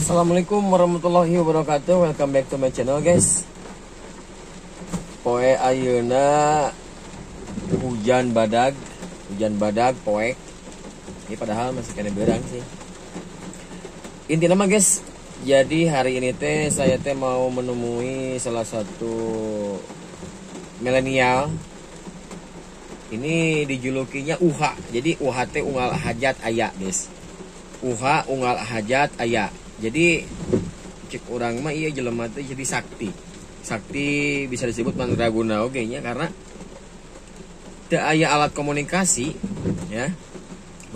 Assalamualaikum warahmatullahi wabarakatuh. Welcome back to my channel, guys. Poe ayeuna hujan badag poek. Ini padahal masih kena berang sih. Inti nama, guys. Jadi hari ini saya mau menemui salah satu milenial. Ini dijulukinya Uha. Jadi Uha teh unggal hajat aya, guys. Uha unggal hajat aya. Jadi cek orang mah iya jelema teh jadi sakti. Sakti bisa disebut mandraguna oge nya karena teu aya alat komunikasi ya.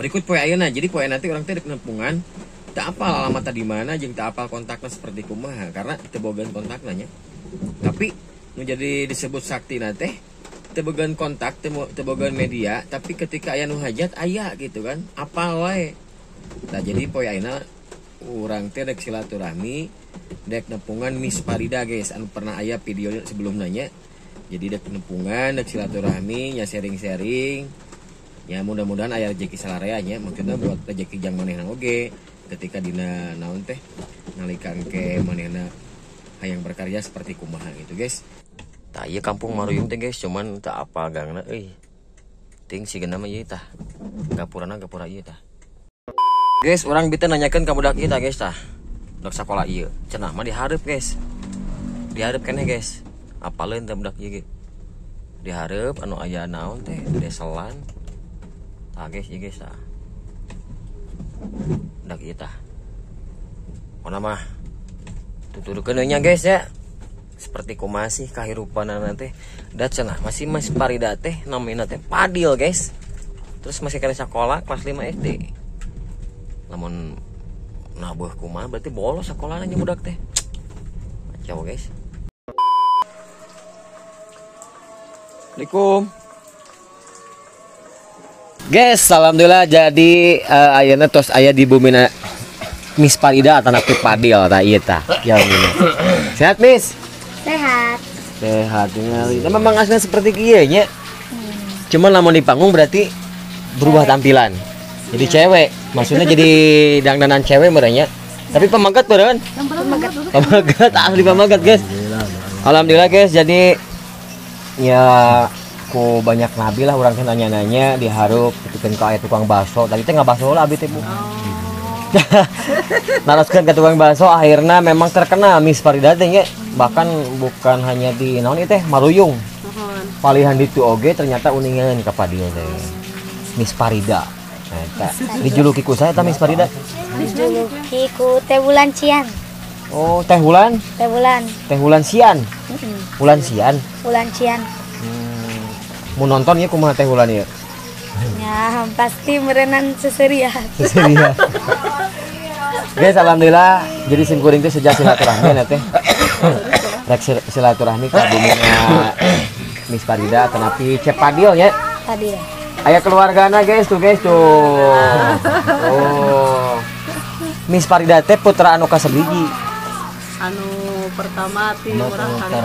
Berikut poe ayeuna. Jadi poe nanti orang teh di penampungan teu apal alamatna di mana jeung teu apal kontakna seperti kumaha karena teu bogan kontakna nya. Tapi nu jadi disebut sakti na teh teu bogan kontak, teu bogan media, tapi ketika aya nu hajat aya gitu kan. Apal wae. Nah, jadi poe ayeuna urang teh dek silaturahmi dek nepungan Miss Farida, guys. Anu pernah aya video sebelum nanya. Jadi dek nepungan dek silaturahmi nya sharing-sharing. Ya mudah-mudahan aya rezeki salarea nya, maksudna buat rezeki jang manehna oge ketika dina naon teh nalikan ke manehna hayang berkarya seperti kumaha gitu, guys. Tah ieu kampung Maruyung teh, guys, cuman teu apal gangna euy. Ting sigeuna mah ieu tah. Gapurana gapura ieu tah. Guys, orang bisa nanyakan ke budak kita, guys, tah. Budak sekolah iya. Cenah mah diharap, guys. Diharap keneh, guys. Apaleun teh budak ieu ge. Diharap anu aya naon teh deselan. Tah, guys, ieu guys tah. Budak ieu tah. Ona mah tuturukeun nya, guys ya. Seperti kumaha sih kahirupanana teh. Da cenah masih Mas Farida teh namina teh Padil, guys. Terus masih kena sekolah kelas 5 SD. Namun nabuh kumaha berarti bolos sekolahnya budak teh. Kacau, guys. Assalamualaikum. Guys, alhamdulillah jadi ayeuna tos aya di bumina Miss Farida atana Padil tah ieu tah. Ya ini. Sehat, Miss? Sehat. Sehat ningali. Memang aslinya seperti kieu nya. Cuman lamun di panggung berarti berubah tampilan. Jadi cewek, maksudnya jadi dangdanan cewek merenya. Tapi pemagat beren? Pemagat, ahli pemagat, guys. Alhamdulillah, guys. Jadi ya ku banyak nabi lah orang teh nanya-nanya diharap ketukeun ka aya tukang bakso. Tadi teh ngabakso lah abi teh, Bu. Naroskeun ke tukang bakso akhirnya memang terkenal Miss Farida teh nya. Bahkan bukan hanya di naon ieu teh Maruyung. Palihan ditu oge ternyata uningan ka Padil teh. Miss Farida. Nah, dijuluki ku saya Miss Farida. Dijuluki ku Teh Bulan Cian. Oh, Teh Bulan? Teh Bulan. Teh Bulan Sian. Bulan Sian. Bulan Cian. Mau nonton ya kumaha Teh Bulan ya? Ya, pasti merenan seseria. Seseria. Guys, alhamdulillah jadi simkuring teh sejak silaturahmi na teh. Rek silaturahmi ka bumina Miss Farida tenapi Cep Padil ya. Padil. Aya keluargana, guys tuh. Oh. Miss Farida teh putra anu kasabiji. Anu pertama ti urang kali.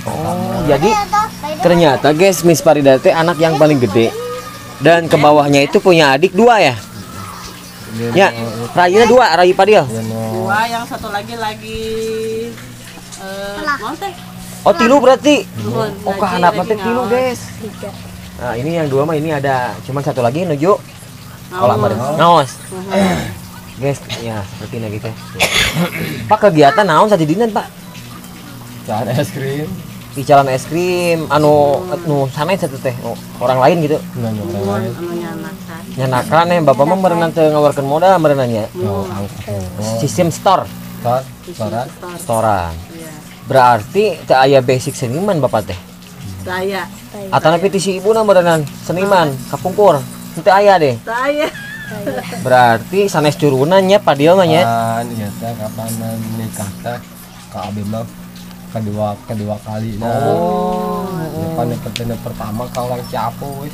Oh, jadi ternyata, guys, Miss Farida teh anak yang paling gede. Dan ke bawahnya itu punya adik 2 ya? Ya, Rayina 2, Ray Padil. 2, yang satu lagi naon teh? Oh, 3 berarti. Oh, Ngaji kahanapna teh lagi 3, guys. 3. Nah, ini yang 2 mah ini ada cuman satu lagi nuju kolam ngaos. Guys, ya seperti ini gitu. Pak kegiatan naon sajadinan, Pak? Jalan es krim. Di jalan es krim anu sanes eta teh orang lain gitu. Anu nyanakan. Nyanakan bapak mah meureun teu ngaluarkeun modal meureunnya. Sistem store. Storan. Berarti teu aya basic seniman bapak teh. Saya. Atana petisi ibuna meureunnan seniman kapungkur. Teu aya deh. Saya. Berarti sanes curunan nya Padil mah nya. Iya teh kapan nikah teh ka abi mah kedua kali nah. Oh. Depan yang pertama ka orang Ciapo wis.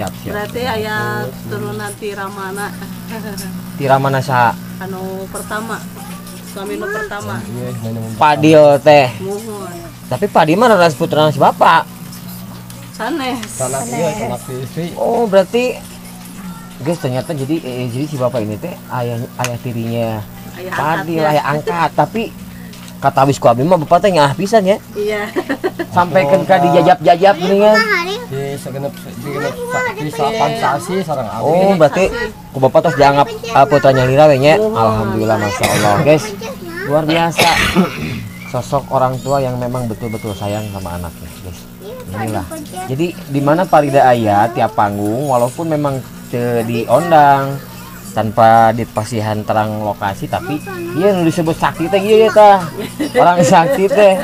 Siap. Berarti aya turunan Tiramana. Tiramana saha? Anu pertama. Suami nu pertama. Padil teh. Muhun. Tapi Padil mah ras putra si bapak. Sanes. Sanak iya, sanak istri. Oh, berarti Guys, ternyata jadi si bapak ini teh ayah tirinya Ayah Padi angkatnya. lah ya angkat, tapi kata wis ku abi mah bapak teh ngah pisan ya. Iya. Sampai kan dijajap-jajap geuningan. Di segenap di salapan sasi sareng abi. Oh, berarti ku bapak tos dianggap putranya Lira we nya. Alhamdulillah, masya Allah, guys. Luar biasa. Sosok orang tua yang memang betul-betul sayang sama anaknya, guys. Inilah. Jadi di mana Parida aya tiap panggung walaupun memang diondang tanpa dipasihan terang lokasi, tapi dia nu disebut sakti teh ieu tah. Orang sakti teh.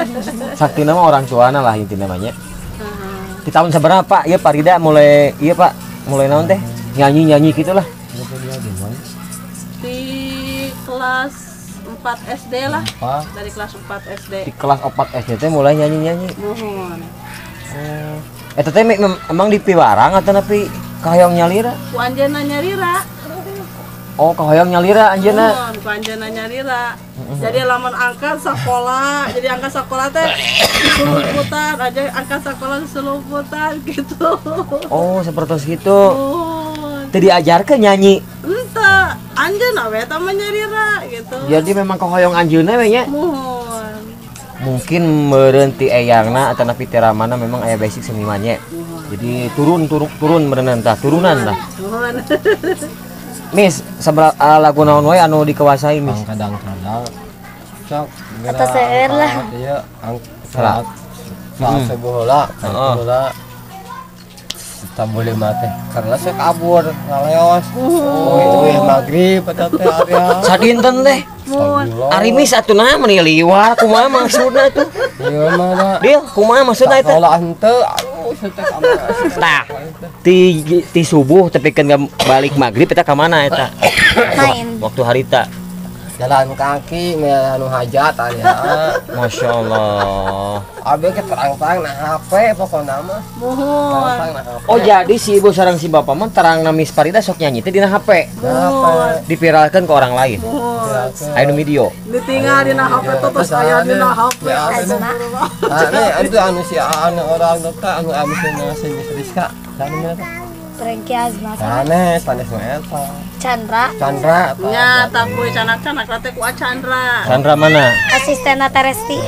Sakti nama orang tuana lah inti namanya. Di tahun seberapa ya Parida mulai Pak mulai naon teh? Nyanyi gitulah. Di kelas 4 SD lah. Apa? Dari kelas 4 SD. Di kelas 4 SD teh mulai nyanyi. Mohon. Eta teh emang di piwarang atau nepi kahoyong nyalira? Ku anjeunna nyarira. Oh, kahoyong nyalira anjeunna. Mohon, ku anjeunna nyarira. Jadi lamun angkat sekolah, jadi angkat sekolah teh selumputan, aja angkat sekolah selumputan gitu. Oh, seperti itu. Mohon. Teu diajarkeun nyanyi. Entah, anjeunna we tah mah nyarira gitu. Jadi memang kahoyong anjeunna we nya. Mohon. Mungkin meureun ti eyangna atau napi ti ramana memang aya basic senimannya. Jadi turun meureun tah, turunan tah. Mohon. Miss, sabaraha lagu naon wae anu dikuasai, Miss? Kadang-kadang sok Atau seueur lah. Dia salat sebuah bola tak boleh mati karena sok kabur ngaleos. Oh, itu maghrib eta teh area. Sadinten teh. Ari Miss atuh meni liwar kumaha maksudna tuh? Ieu mah Dia kumaha maksudna eta? bola henteu aduh setek Tah. Ti subuh tapi kan balik maghrib eta ka mana eta? Main. Waktu harita. jalan kaki anu hajat area. Masya Allah. Abi ke terang-terang nah HP pokona mah. Mohon. Terang nah HP. Oh jadi si ibu sareng si bapak mah terang na Miss Parida sok nyanyi teh dina HP. HP. Dipiralkeun ke orang lain. Mohon. Aya nu video. Ditinggal dina HP tuh terus aya dina HP. Asma. Itu anu si anu orang dokter anu amisna si Miss Rizka. Anu mana teh? Rengki Azma. Sanes mah eta. Chandra. Chandra. Nya tapi canak-canak teh ku Chandra. Sandra mana? Asisten Teresti.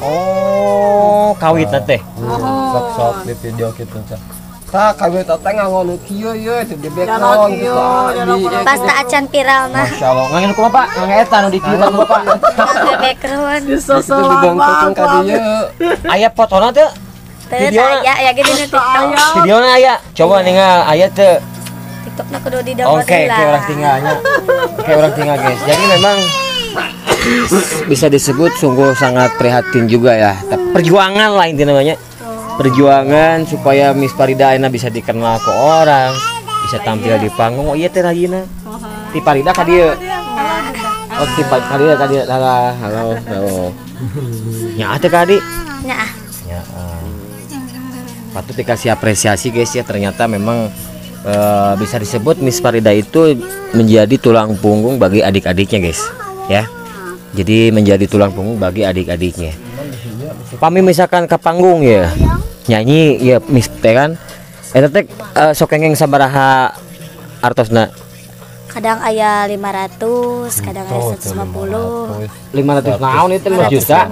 Oh, kawit teh. Sok di video gitu teh. Tah kawit teh ngangon kieu ye di background gitu. Pasta acan viral nah. Masya Allah. Ngangin ku bapak, ngangin eta nu di kieu bapak. Ke background. Itu dibongkokkeun ka dieu. Aya fotona teh? Teu Videona? aya gini di TikTok. Videona aya. Coba ningal aya teh. TikTokna kudu di download Oke, kayak orang tinggalnya. Kayak orang tinggal, guys. Jadi memang bisa disebut sungguh sangat prihatin juga ya. Perjuangan lah inti namanya. Perjuangan supaya Miss Parida Aina bisa dikenal ke orang, bisa tampil di panggung. Oh iya teh rajina. Ti Parida ka dieu. Oh ti Parida ka dieu. Halo. Nya teh ka di. Nya. Ya. Patut dikasih apresiasi guys ya, ternyata memang bisa disebut Miss Parida itu menjadi tulang punggung bagi adik-adiknya guys ya. Jadi menjadi tulang punggung bagi adik-adiknya. Pami misalkan ke panggung ya nyanyi ya Miss teh kan eta teh sok kengeng sabaraha artosna? Kadang aya 500, kadang aya 150. 500 naon itu 5 juta?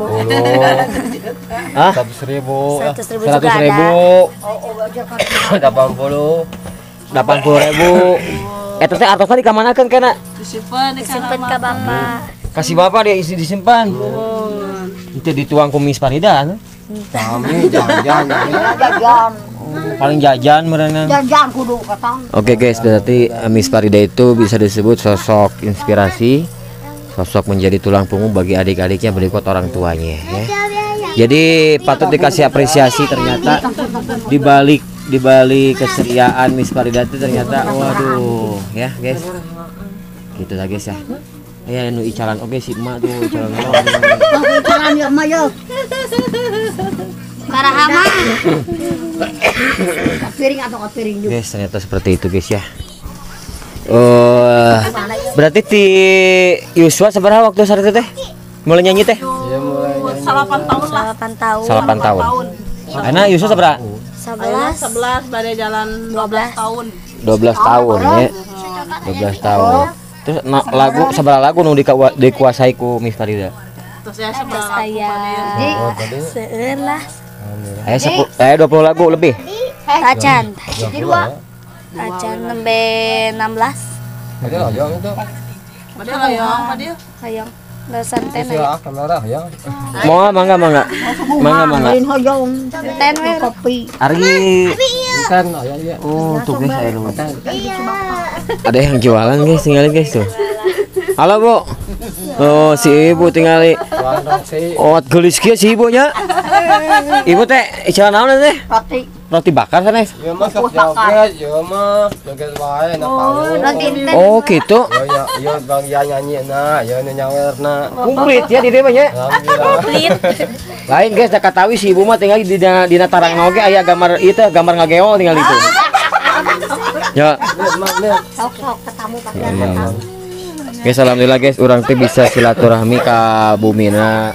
Hah? 100.000. 100.000 juga 100.000. ada. 80.000. Eta teh artosna dikamanakeun kana? Disimpan Simpen ke bapak. Kasih bapak dia isi disimpan. Itu dituang ku Miss Parida. Kami jajan. Paling jajan merenang. Jangan kudu katang. Oke guys, berarti Miss Parida itu bisa disebut sosok inspirasi, sosok menjadi tulang punggung bagi adik-adiknya berikut orang tuanya ya. Jadi patut dikasih apresiasi ternyata di balik keseriaan Miss Parida itu ternyata waduh ya guys. Gitu lah guys ya. Ya nu icalan oke si emak tuh icalan. Jalan ya mah yo. Karahama. Piring atau piring juga. Guys, ternyata seperti itu guys ya. Berarti ti Yuswa seberapa waktu saat itu teh? Mulai nyanyi teh? Iya mulai nyanyi. 8 tahun lah. 8 tahun. 8 tahun. Karena Yuswa seberapa? Ayah 11 pada jalan 12 tahun. 12 tahun ya. 12 tahun. Terus lagu seberapa lagu nu dikuasai ku Miss Farida? Terus ya Terus seberapa lagu pada seueur lah. Aya 20 lagu lebih. Acan. Acan nembe 16. Ada hayang itu. pada layong pada. Hayang. Dosan teh Sia kamera hayang. Mau mangga. ten we kopi. Ari Bukan hayang ya. oh tuh guys saya lu. Ada yang jualan guys, tinggalin guys tuh. Halo Bu. Oh si ibu tinggali. Warung si Oh gelis kieu si ibunya. Ibu teh istilah naon teh? Roti bakar sana. ya mah sok joget, ya mah joget wae na panggung. Oh gitu. Ya Bang ya nyanyi na, ya nu nyawerna. Kumplit ya di dieu mah nya. Alhamdulillah. Lain guys, da katawi si ibu mah tinggal di dina tarang oge aya gambar ieu teh, gambar ngageo tinggal itu. Ya. Guys, alhamdulillah guys, orang teh bisa silaturahmi ka bumina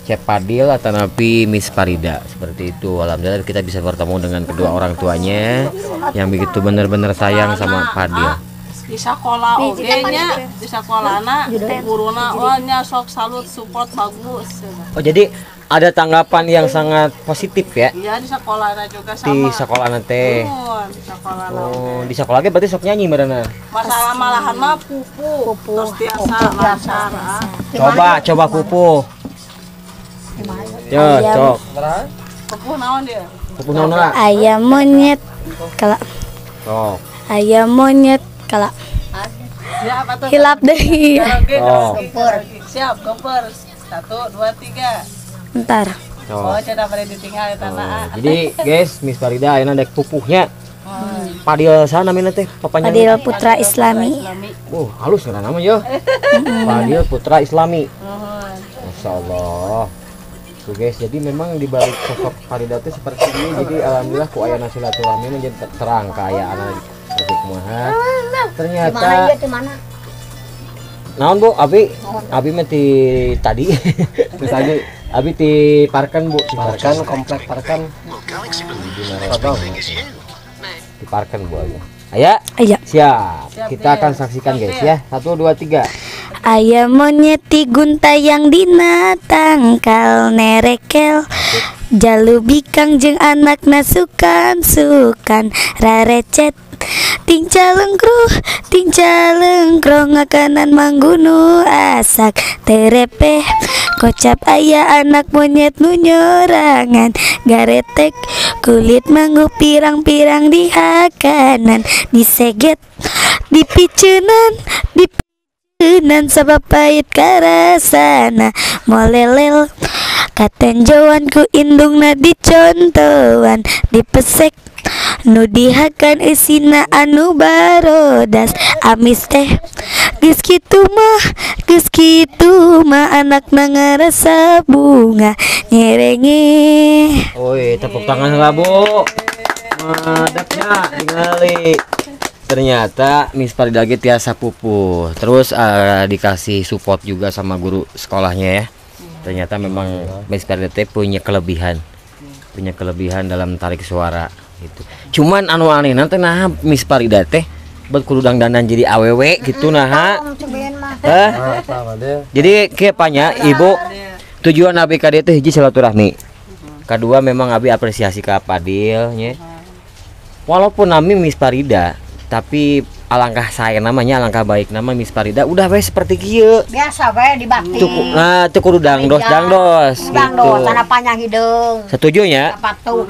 Cep Padil atau napi Miss Farida seperti itu. Alhamdulillah kita bisa bertemu dengan kedua orang tuanya yang begitu benar-benar sayang sama Padil. Di sekolah oge nya, di sekolahna guruna wah nya sok salut support bagus. Oh jadi ada tanggapan yang sangat positif ya Iya di sekolahna juga sama. di sekolah nanti. Di sekolahna. Oh di sekolah ge berarti sok nyanyi berenang. Masalah malahan mah pupu. Terus biasa lancar. Coba kupu. Ya, cok. Pupu naon dia? Kupu naon lah. Ayam monyet kala. Oh. Ayam monyet kala. Ya apa tuh? Hilap deui. Oke, Oh. siap, gempar. 1 2 3. Entar. Oh, cenah bari ditinggal eta na. Jadi guys, Miss Farida ayeuna dek pupuhnya. Padil sana namina teh papanya. Padil Putra Islami. Halus kana nama yo. Padil Putra Islami. Masya Allah. Tuh guys, jadi memang di balik sosok Farida teh seperti ini. Jadi alhamdulillah ku aya silaturahmi menjadi terang kayak anak adik kumaha. Ternyata naon Bu? Abi mah ti tadi. Terus Abi ti Parken Bu, Parkan komplek Parkan. Di Parken Bu aja. Aya? Aya. Siap. Kita akan saksikan guys ya. 1 2 3. Ayam monyet ti guntayang dina tangkal nerekel jalubi kangjeng anakna sukan rarecet tincalengkro ngakanan manggunu asak terepeh kocap aya anak monyet nu nyorangan garetek kulit manggu pirang-pirang di hakanan diseget dipicenan sabab pahit karasana molelel katenjauan ku indungna dicontoan dipesek nu dihakan isina anu barodas amis teh geus kitu mah anakna ngarasa bunga nyerenge. Oi, tepuk tangan lah Bu. Madapnya ningali. Ternyata Miss Farida ge tiasa pupuh. Terus dikasih support juga sama guru sekolahnya ya. Ternyata memang Miss Farida teh punya kelebihan dalam tarik suara gitu. Cuman anu aneh nanti nah Miss Farida teh buat kudu dandanan jadi awewe gitu nah. Jadi kieu panya Ibu tujuan abi ka dieu teh hiji silaturahmi. Kedua memang abi apresiasi ka Padil nya. Walaupun nami Miss Farida tapi alangkah saya namanya alangkah baik nama Miss Farida udah we seperti kieu biasa we dibakti teu kudu dangdos gitu. Sana panjang hidung Setuju nya?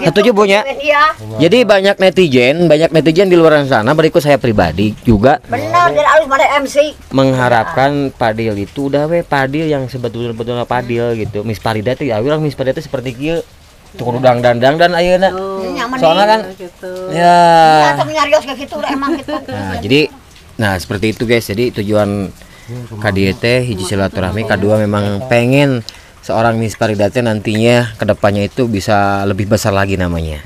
Setuju Bu nya? Iya. Jadi banyak netizen di luar sana berikut saya pribadi juga Benar dari alus pada MC mengharapkan Padil itu udah we Padil yang sebetulnya Padil gitu. Miss Farida teh urang Miss Farida teh seperti kieu teu kudu dangdan ayeuna. Soalnya kan ya emang gitu. Nah seperti itu guys. Jadi tujuan kadieu teh hiji silaturahmi, kedua memang pengen seorang Miss Farida teh nantinya kedepannya itu bisa lebih besar lagi namanya.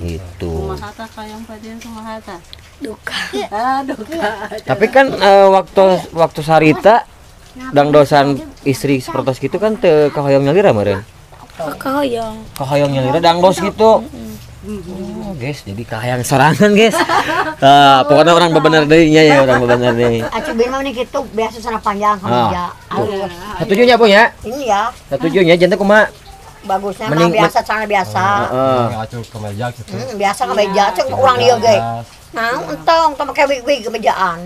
Gitu. Mahata kayang Padil mahata. Duka. Tapi kan waktu Sarita dangdosan istri seperti gitu kan teu kahoyong nyalira meureun. Kahoyong. Kahoyong nyalira dangdos gitu. Oh, guys, jadi kahayang sorangan, guys. Pokoknya orang bebener deunya ya, orang bebener deui. Acik bin mah gitu biasa sana panjang kemeja. Halus. Satujunya punya. Ini ya Satujunya jantan kumaha? bagusnya mah Mending- biasa cara biasa. Heeh. Acuh kemeja gitu. Biasa kemeja ceng urang dia ge. Nah, entong tong make wig kemejaan.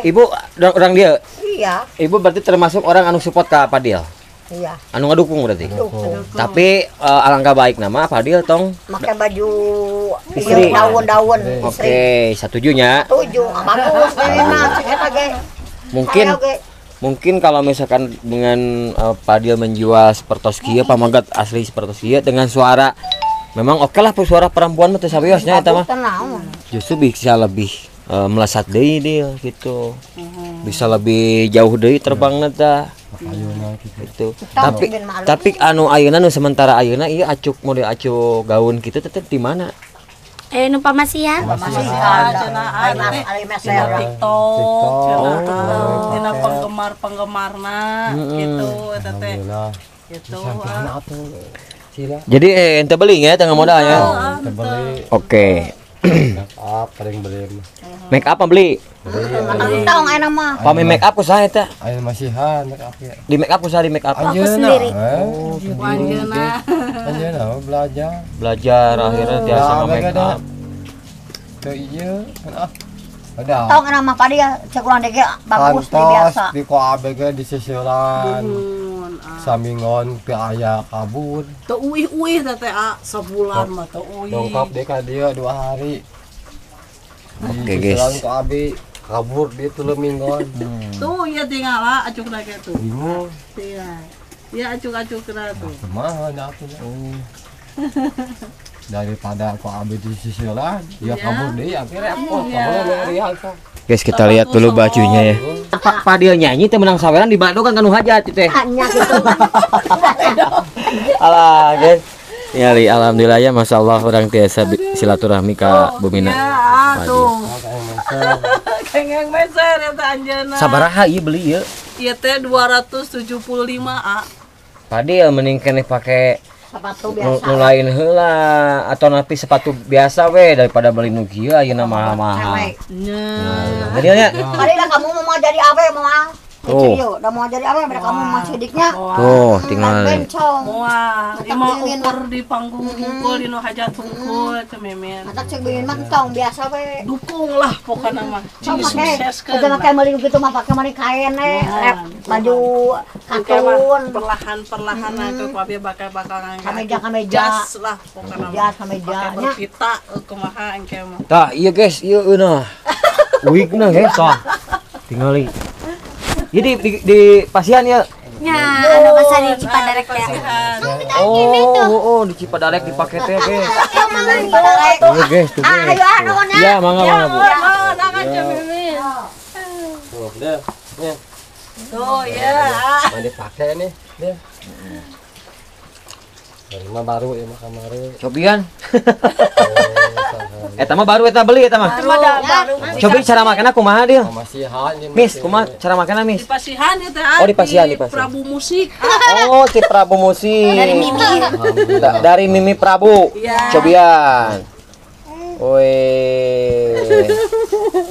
Ibu orang dia. Iya, Ibu berarti termasuk orang anu support ka Fadil. iya. Anu ngadukung berarti. Tuh, Tapi alangkah baik nama Fadil tong. make baju Istri. daun-daun Oke, satujunya. Tujuh, bagus ini mah cek eta ge. Mungkin Hayang ge. mungkin kalau misalkan dengan Fadil menjual sepertos kieu pamagat asli sepertos kieu dengan suara memang oke lah suara perempuan mah teu sabiosnya eta mah. Bagus naon. Justru bisa lebih melesat deui dia gitu. Bisa lebih jauh deui terbangna tah. Gitu. Tapi mungkin malu. tapi anu ayeuna nu sementara ayeuna ieu acuk model acuk gaun kitu tetep di mana? Nu pamasihan. Masih ada ada. teh Ari tina mesel. TikTok, tina penggemar-penggemarna gitu eta teh. Gitu. Jadi ente beli ya tengah modalnya. Terbeli Oke. paling beli. Make up mah beli. Entong enak mah. Pami make up ku saha eta? Ayo masihan make up ya. Di make up ku saha di make up? sendiri. Wanjeuna. Anjeuna belajar. Belajar akhirnya biasa nge make up. Tuh iya, kan ada. Entong enak mah padi ya cek urang dege bagus di biasa. Kantos di koabege di sisiran. Samingon pi aya kabur. Teu uih-uih teh teh sebulan mah teu uih. Dongkap deh ka dia 2 hari. Oke, guys. Sisiran ku abi kabur dia tuh lemingon. Tuh ya tinggal acuk lagi tuh. Bingung. Iya. Ya acuk-acuk kena tuh. Kemana aku? Daripada aku ambil di sisiran, dia kabur deh, akhirnya aku kabur dari angka. Guys, kita lihat dulu bajunya ya. Pak Fadil nyanyi teh menang saweran di Bandung kan kanu hajat itu teh. Hanya gitu. Alah, guys. Ya, Li, alhamdulillah ya Masya Allah orang tiasa silaturahmi ka Bumina. Ya, tuh. Makanya Kengeng meser ya teh anjeunna. Sabaraha ieu beli ieu? Ieu teh 275 A. Fadil mending keneh pake Sepatu nu biasa. lain heula atau napi sepatu biasa we daripada beli nu kieu ayeuna mahal-mahal. Cewek. Nya. Jadi nya Kali lah kamu mau jadi apa ya mau? Tuh. Udah mau jadi apa? Mereka kamu masih diknya. tuh tinggal Bencong. Wah, Matak imah dingin, ukur di panggung hungkul di nu hajat hungkul teh memen. Matak cek bingin mah entong biasa we. Dukung lah pokoknya mah. Coba pakai, Disukseskeun kita pakai lah. meli gitu mah pakai meli kain baju Oke mah, katun, perlahan-perlahan aku papi bakal ngangkat. Kameja. Jas lah pokoknya. jas Pakai kamejanya. berpita kumaha engke mah. tah iya guys, ieu eunah. Wigna guys tah. Tingali. Jadi di pasian ya. Nya, anu masa di Cipadarek ya. Oh, di Cipadarek dipake teh guys. Iya guys, tuh guys. Ayo nuhun ya. Iya, mangga Bu. Oh, nangan aja mimin. tuh deh, nih, Tuh ya. mau dipakai nih, deh. Ini mah baru ya mah kemarin. Cobian. Eta mah baru eta beli eta mah. Baru. Cobi cara makanna kumaha dia? Masihan ini. Miss, kumaha cara makanna Miss? Di pasihan ya teh. Oh, di pasihan, di pasihan. Prabu Musik. Oh, si Prabu Musik. Dari Mimi. Dari Mimi Prabu. Iya. Cobian. Weh.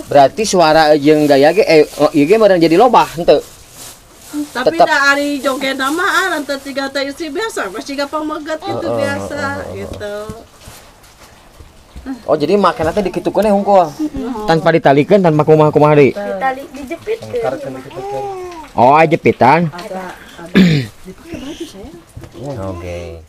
Berarti suara jeung gaya ge ieu ge meureun jadi lobah henteu. Tapi Tetap. da ari joget nama antara tiga teh istri biasa, masih gak pamagat gitu biasa gitu. Oh, jadi makanna teh dikitukeun hungkul. Tanpa ditalikeun tanpa kumaha-kumaha deui. Tali dijepit. Oh, jepitan. Ada. Oke.